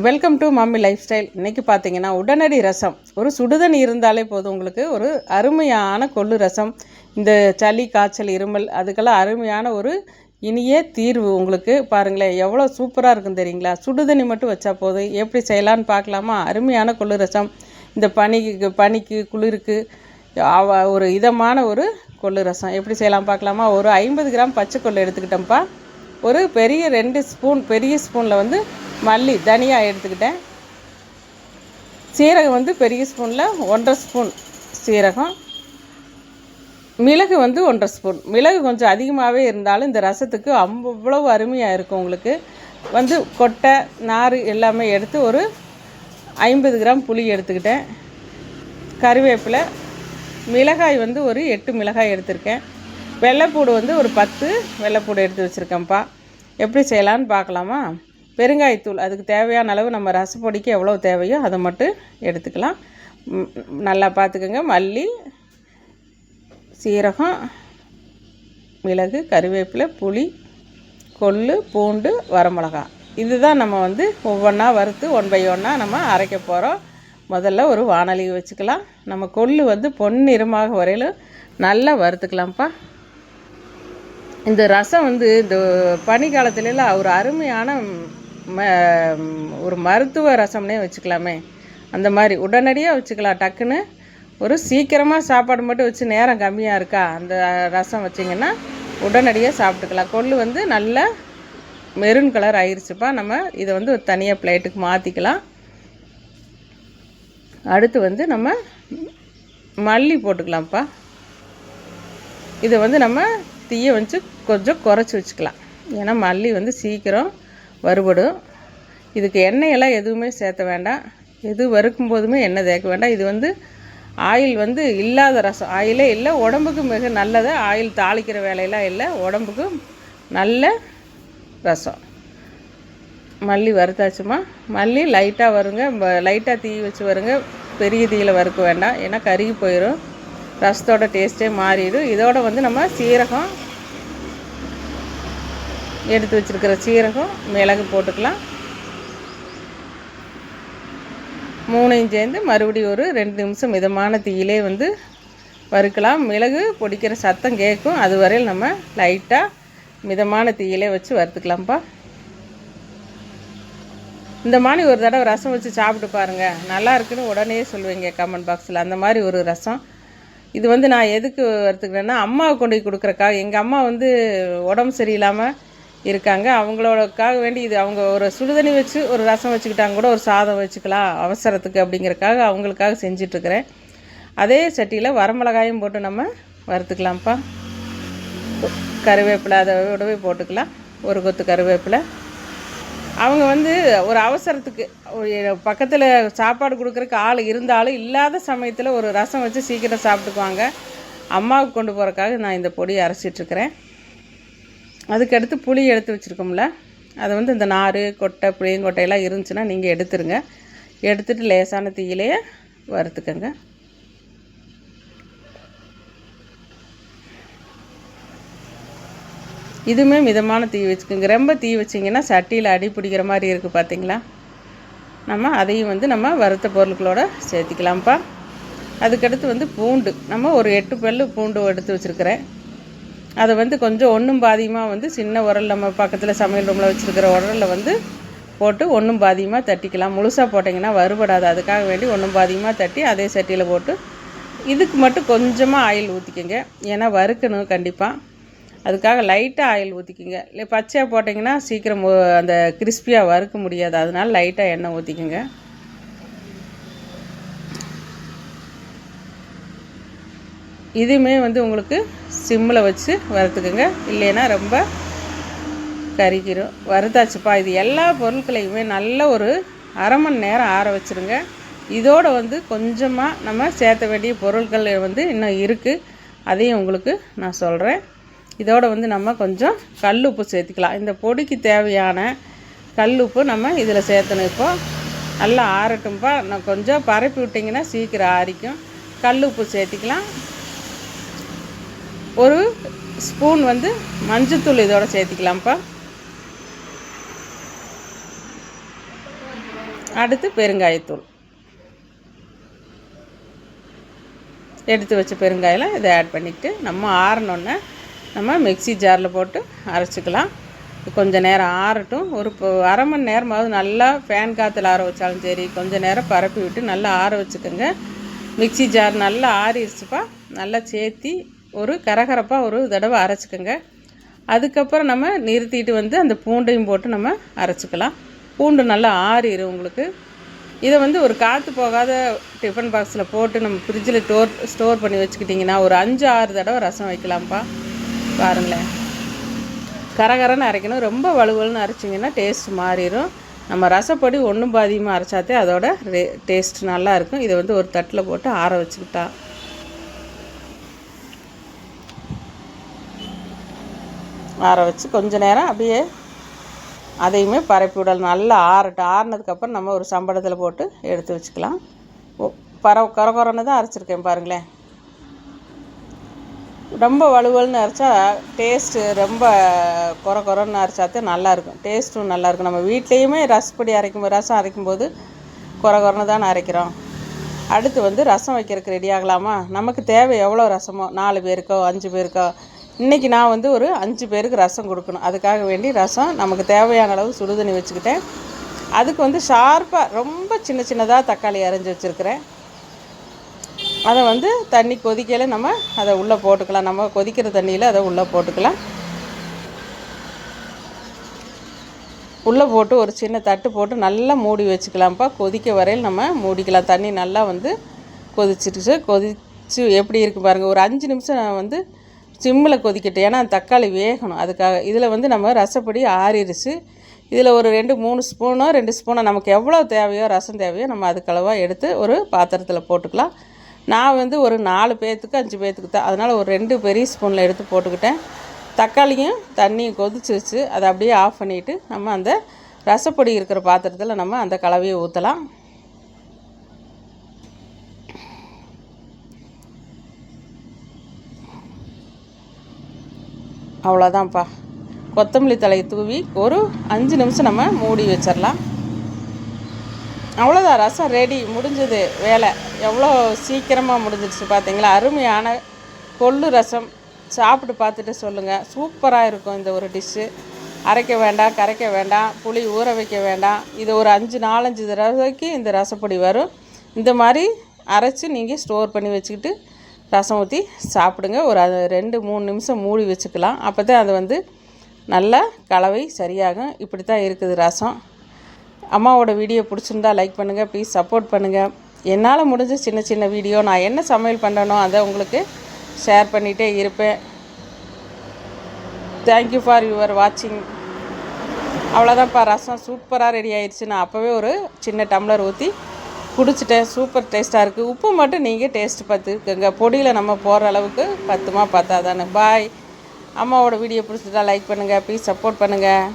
Welcome to mummy life style. இன்றைக்கி பார்த்தீங்கன்னா உடனடி ரசம். ஒரு சுடுதண்ணி இருந்தாலே போதும், உங்களுக்கு ஒரு அருமையான கொள்ளு ரசம். இந்த சளி காய்ச்சல் இருமல் அதுக்கெல்லாம் அருமையான ஒரு இனிய தீர்வு. உங்களுக்கு பாருங்களேன் எவ்வளோ சூப்பராக இருக்கும் தெரியுங்களா. சுடுதண்ணி மட்டும் வச்சா போதும். எப்படி செய்யலான்னு பார்க்கலாமா? அருமையான கொள்ளு ரசம். இந்த பனிக்கு குளிருக்கு ஒரு இதமான ஒரு கொள்ளு ரசம் எப்படி செய்யலாம் பார்க்கலாமா? ஒரு 50 கிராம் பச்சை கொள்ளு எடுத்துக்கிட்டோம்ப்பா. ஒரு பெரிய 2 ஸ்பூன் பெரிய ஸ்பூனில் வந்து மல்லி தனியா எடுத்துக்கிட்டேன். சீரகம் வந்து பெரிய ஸ்பூனில் 1.5 ஸ்பூன் சீரகம். மிளகு வந்து 1.5 ஸ்பூன். மிளகு கொஞ்சம் அதிகமாகவே இருந்தாலும் இந்த ரசத்துக்கு அவ்வளவு அருமையாக இருக்கும். உங்களுக்கு வந்து கொட்டை நார் எல்லாமே எடுத்து ஒரு 50 கிராம் புளி எடுத்துக்கிட்டேன். கருவேப்பிலை, மிளகாய் வந்து ஒரு 8 மிளகாய் எடுத்திருக்கேன். வெள்ளைப்பூடு வந்து ஒரு 10 வெள்ளைப்பூடு எடுத்து வச்சுருக்கேன்ப்பா. எப்படி செய்யலான்னு பார்க்கலாமா? பெருங்காயத்தூள் அதுக்கு தேவையான அளவு நம்ம ரசப்பொடிக்கு எவ்வளோ தேவையோ அதை மட்டும் எடுத்துக்கலாம். நல்லா பார்த்துக்கோங்க. மல்லி, சீரகம், மிளகு, கருவேப்பிலை, புளி, கொள்ளு, பூண்டு, வரமிளகாய். இதுதான் நம்ம வந்து ஒவ்வொன்றா வறுத்து 1 by 1 நம்ம அரைக்க போகிறோம். முதல்ல ஒரு வாணலி வச்சுக்கலாம். நம்ம கொள்ளு வந்து பொன்னிறமாக வரையில் நல்லா வறுத்துக்கலாம்ப்பா. இந்த ரசம் வந்து இந்த பனிக்காலத்துலலாம் ஒரு அருமையான ஒரு மருத்துவ ரசம்னே வச்சுக்கலாமே. அந்த மாதிரி உடனடியாக வச்சுக்கலாம். டக்குன்னு ஒரு சீக்கிரமாக சாப்பாடு மட்டும் வச்சு நேரம் கம்மியாக இருக்கா, அந்த ரசம் வச்சிங்கன்னா உடனடியாக சாப்பிட்டுக்கலாம். கொள்ளு வந்து நல்ல மெரூன் கலர் ஆயிடுச்சுப்பா. நம்ம இதை வந்து ஒரு தனியாக பிளேட்டுக்கு மாற்றிக்கலாம். அடுத்து வந்து நம்ம மல்லி போட்டுக்கலாம்ப்பா. இதை வந்து நம்ம தீயை வச்சு கொஞ்சம் குறைச்சி வச்சுக்கலாம். ஏன்னா மல்லி வந்து சீக்கிரம் வறுபடும். இதுக்கு எண்ணெயெல்லாம் எதுவுமே சேர்த்த வேண்டாம். எது வறுக்கும் போதுமே எண்ணெய் சேர்க்க வேண்டாம். இது வந்து ஆயில் வந்து இல்லாத ரசம். ஆயிலே இல்லை, உடம்புக்கு மிக நல்லது. ஆயில் தாளிக்கிற வேலையெல்லாம் இல்லை, உடம்புக்கு நல்ல ரசம். மல்லி வறுத்தாச்சுமா. மல்லி லைட்டாக வருங்க, லைட்டாக தீ வச்சு வருங்க. பெரிய தீயில் வறுக்க வேண்டாம், ஏன்னா கருகி போயிடும். ரசத்தோட டேஸ்ட்டே மாறிடும். இதோட வந்து நம்ம சீரகம் எடுத்து வச்சுருக்கிற சீரகம், மிளகு போட்டுக்கலாம். 3 சேர்ந்து மறுபடியும் ஒரு 2 நிமிஷம் மிதமான தீயிலே வந்து வறுக்கலாம். மிளகு பொடிக்கிற சத்தம் கேட்கும், அது வரையில் நம்ம லைட்டாக மிதமான தீயிலே வச்சு வறுத்துக்கலாம்ப்பா. இந்த மாதிரி ஒரு தடவை ரசம் வச்சு சாப்பிட்டு பாருங்கள், நல்லா இருக்குன்னு உடனே சொல்லுவீங்க கமெண்ட் பாக்ஸில். அந்த மாதிரி ஒரு ரசம் இது வந்து நான் எதுக்கு வறுத்துக்கிறேன்னா, அம்மாவை கொண்டு போய் கொடுக்குறக்காக. எங்கள் அம்மா வந்து உடம்பு சரியில்லாமல் இருக்காங்க, அவங்களோடக்காக வேண்டி இது. அவங்க ஒரு சுடுதண்ணி வச்சு ஒரு ரசம் வச்சுக்கிட்டாங்க கூட, ஒரு சாதம் வச்சுக்கலாம் அவசரத்துக்கு அப்படிங்கிறக்காக அவங்களுக்காக செஞ்சிட்ருக்கிறேன். அதே சட்டியில் வரமிளகாயும் போட்டு நம்ம வறுத்துக்கலாம்ப்பா. கருவேப்பிலை அதோடவே போட்டுக்கலாம், ஒரு கொத்து கருவேப்பிலை. அவங்க வந்து ஒரு அவசரத்துக்கு பக்கத்தில் சாப்பாடு கொடுக்குறக்கு ஆள் இருந்தாலும் இல்லாத சமயத்தில் ஒரு ரசம் வச்சு சீக்கிரம் சாப்பிட்டுக்குவாங்க. அம்மாவுக்கு கொண்டு போகிறக்காக நான் இந்த பொடியை அரைச்சிட்ருக்கிறேன். அதுக்கடுத்து புளி எடுத்து வச்சுருக்கோம்ல, அதை வந்து இந்த நார் கொட்டை புளியங்கொட்டையெல்லாம் இருந்துச்சுன்னா நீங்கள் எடுத்துருங்க. எடுத்துகிட்டு லேசான தீயிலேயே வறுத்துக்கங்க. இதுவுமே மிதமான தீ வச்சுக்கோங்க. ரொம்ப தீ வச்சிங்கன்னா சட்டியில் அடி பிடிக்கிற மாதிரி இருக்குது பார்த்தீங்களா. நம்ம அதையும் வந்து நம்ம வறுத்த பொருட்களோடு சேர்த்திக்கலாம்ப்பா. அதுக்கடுத்து வந்து பூண்டு, நம்ம ஒரு 8 பல்லு பூண்டு எடுத்து வச்சுருக்கிறேன். அதை வந்து கொஞ்சம் ஒன்றும் பாதியமாக வந்து சின்ன உரல், நம்ம பக்கத்தில் சமையல் ரூமில் வச்சுருக்கிற உரலில் வந்து போட்டு ஒன்றும் பாதியமாக தட்டிக்கலாம். முழுசாக போட்டிங்கன்னா வறுபடாது, அதுக்காக வேண்டி ஒன்றும் பாதியமாக தட்டி அதே சட்டியில் போட்டு இதுக்கு மட்டும் கொஞ்சமாக ஆயில் ஊற்றிக்கங்க. ஏன்னா வறுக்கணும் கண்டிப்பாக, அதுக்காக லைட்டாக ஆயில் ஊற்றிக்கிங்க. இல்லை பச்சையாக போட்டிங்கன்னா சீக்கிரம் அந்த கிறிஸ்பியாக வறுக்க முடியாது, அதனால லைட்டாக எண்ணெய் ஊற்றிக்குங்க. இதுவுமே வந்து உங்களுக்கு சிம்மில் வச்சு வறுத்துக்குங்க, இல்லைன்னா ரொம்ப கறிக்கிறோம். வறுத்தாச்சுப்பா. இது எல்லா பொருட்களையுமே நல்ல ஒரு அரை மணி நேரம் ஆற வச்சுருங்க. இதோடு வந்து கொஞ்சமாக நம்ம சேர்த்த வேண்டிய பொருட்கள் வந்து இன்னும் இருக்குது, அதையும் உங்களுக்கு நான் சொல்கிறேன். இதோடு வந்து நம்ம கொஞ்சம் கல் உப்பு சேர்த்துக்கலாம். இந்த பொடிக்கு தேவையான கல் உப்பு நம்ம இதில் சேர்த்தணும். இப்போது நல்லா ஆறட்டும்ப்பா. நான் கொஞ்சம் பரப்பி விட்டிங்கன்னா சீக்கிரம் ஆறிக்கும். கல் உப்பு சேர்த்திக்கலாம். ஒரு ஸ்பூன் வந்து மஞ்சத்தூள் இதோட சேர்த்திக்கலாம்ப்பா. அடுத்து பெருங்காயத்தூள், எடுத்து வச்ச பெருங்காயம் இதை ஆட் பண்ணிக்கிட்டு நம்ம ஆறணுன்னே நம்ம மிக்ஸி ஜாரில் போட்டு அரைச்சிக்கலாம். கொஞ்சம் நேரம் ஆறட்டும். ஒரு அரை மணி நேரமாவது நல்லா ஃபேன் காற்றுல ஆற வச்சாலும் சரி, கொஞ்சம் நேரம் பரப்பி விட்டு நல்லா ஆற வச்சுக்கோங்க. மிக்ஸி ஜார் நல்லா ஆறிடுச்சுப்பா. நல்லா சேர்த்தி ஒரு கரகரப்பாக ஒரு தடவை அரைச்சிக்கோங்க. அதுக்கப்புறம் நம்ம நிறுத்திட்டு வந்து அந்த பூண்டையும் போட்டு நம்ம அரைச்சிக்கலாம். பூண்டு நல்லா ஆறிடும் உங்களுக்கு. இதை வந்து ஒரு காற்று போகாத டிஃபன் பாக்ஸில் போட்டு நம்ம ஃப்ரிட்ஜில் ஸ்டோர் பண்ணி வச்சுக்கிட்டிங்கன்னா ஒரு 5-6 தடவை ரசம் வைக்கலாம்ப்பா. பாருங்களேன், கரகரன்னு அரைக்கணும். ரொம்ப வலுவலுன்னு அரைச்சிங்கன்னா டேஸ்ட் மாறிடும். நம்ம ரசப்பொடி ஒன்றும் பாதியமாக அரைச்சாத்தே அதோட டேஸ்ட் நல்லாயிருக்கும். இதை வந்து ஒரு தட்டில் போட்டு ஆற வச்சுக்கிட்டா ஆற வச்சு கொஞ்சம் நேரம் அப்படியே அதையுமே பரப்பி விடலாம். நல்லா ஆறட்டும். ஆறினதுக்கப்புறம் நம்ம ஒரு சம்பளத்தில் போட்டு எடுத்து வச்சுக்கலாம். கொரன்னு தான் அரைச்சிருக்கேன் பாருங்களேன். ரொம்ப வலுவலுன்னு அரைச்சா டேஸ்ட்டு ரொம்ப கொரன்னு அரைச்சாத்தான் நல்லாயிருக்கும். டேஸ்ட்டும் நல்லாயிருக்கும். நம்ம வீட்லேயுமே ரசப்பொடி ரசம் அரைக்கும்போது கொரன்னு தான் அரைக்கிறோம். அடுத்து வந்து ரசம் வைக்கிறதுக்கு ரெடி ஆகலாமா? நமக்கு தேவை எவ்வளோ ரசமோ, 4 பேருக்கோ 5 பேருக்கோ. இன்றைக்கி நான் வந்து ஒரு 5 பேருக்கு ரசம் கொடுக்கணும். அதுக்காக வேண்டி ரசம் நமக்கு தேவையான அளவு சுடுதண்ணி வச்சுக்கிட்டேன். அதுக்கு வந்து ஷார்ப்பாக ரொம்ப சின்னதாக தக்காளி அரைஞ்சி வச்சுருக்கிறேன். அதை வந்து தண்ணி கொதிக்கல நம்ம அதை உள்ளே போட்டுக்கலாம். நம்ம கொதிக்கிற தண்ணியில் அதை உள்ளே போட்டுக்கலாம். உள்ளே போட்டு ஒரு சின்ன தட்டு போட்டு நல்லா மூடி வச்சுக்கலாம்ப்பா. கொதிக்க வரையில் நம்ம மூடிக்கலாம். தண்ணி நல்லா வந்து கொதிச்சு எப்படி இருக்குது பாருங்கள். ஒரு 5 நிமிஷம் வந்து சிம்மில் கொதிக்கட்டும். ஏன்னா தக்காளி வேகணும். அதுக்காக இதில் வந்து நம்ம ரசப்பொடி ஆறிடுச்சு. இதில் ஒரு 2-3 ஸ்பூனோ 2 ஸ்பூனோ நமக்கு எவ்வளோ தேவையோ ரசம் தேவையோ நம்ம அதுக்களவாக எடுத்து ஒரு பாத்திரத்தில் போட்டுக்கலாம். நான் வந்து ஒரு 4 பேர்த்துக்கு 5 பேர்த்துக்கு தான், அதனால் ஒரு 2 பெரிய ஸ்பூனில் எடுத்து போட்டுக்கிட்டேன். தக்காளியும் தண்ணியும் கொதிச்சிருச்சு. அதை அப்படியே ஆஃப் பண்ணிவிட்டு நம்ம அந்த ரசப்பொடி இருக்கிற பாத்திரத்தில் நம்ம அந்த கலவையை ஊற்றலாம். அவ்வளோதான்ப்பா. கொத்தமல்லி தலையை தூவி ஒரு 5 நிமிஷம் நம்ம மூடி வச்சிடலாம். அவ்வளோதான், ரசம் ரெடி, முடிஞ்சது வேலை. எவ்வளோ சீக்கிரமாக முடிஞ்சிடுச்சு பார்த்தீங்களா? அருமையான கொள்ளு ரசம். சாப்பிட்டு பார்த்துட்டு சொல்லுங்கள். சூப்பராக இருக்கும் இந்த ஒரு டிஷ்ஷு. அரைக்க வேண்டாம், கரைக்க வேண்டாம், புளி ஊற வைக்க வேண்டாம். இது ஒரு 4-5 தடவைக்கு இந்த ரசப்பொடி வரும். இந்த மாதிரி அரைச்சி நீங்கள் ஸ்டோர் பண்ணி வச்சுக்கிட்டு ரசம் ஊற்றி சாப்பிடுங்க. ஒரு 2-3 நிமிஷம் மூடி வச்சுக்கலாம். அப்போ தான் அது வந்து நல்லா கலவை சரியாகும். இப்படி தான் இருக்குது ரசம். அம்மாவோட வீடியோ பிடிச்சிருந்தா லைக் பண்ணுங்கள், ப்ளீஸ் சப்போர்ட் பண்ணுங்கள். என்னால் முடிஞ்ச சின்ன வீடியோ நான் என்ன சமையல் பண்ணுறனோ அதை உங்களுக்கு ஷேர் பண்ணிகிட்டே இருப்பேன். தேங்க்யூ ஃபார் யுவர் வாட்சிங். அவ்வளோதான்ப்பா, ரசம் சூப்பராக ரெடி ஆயிடுச்சு. நான் அப்போவே ஒரு சின்ன டம்ளர் ஊற்றி குடிச்சிட்டேன். சூப்பர் டேஸ்ட்டாக இருக்குது. உப்பு மட்டும் நீங்கள் டேஸ்ட்டு பார்த்துக்கோங்க. பொடியில் நம்ம போகிற அளவுக்கு பத்தாதானே. பாய். அம்மாவோட வீடியோ பிடிச்சிட்டா லைக் பண்ணுங்கள், ப்ளீஸ் சப்போர்ட் பண்ணுங்கள்.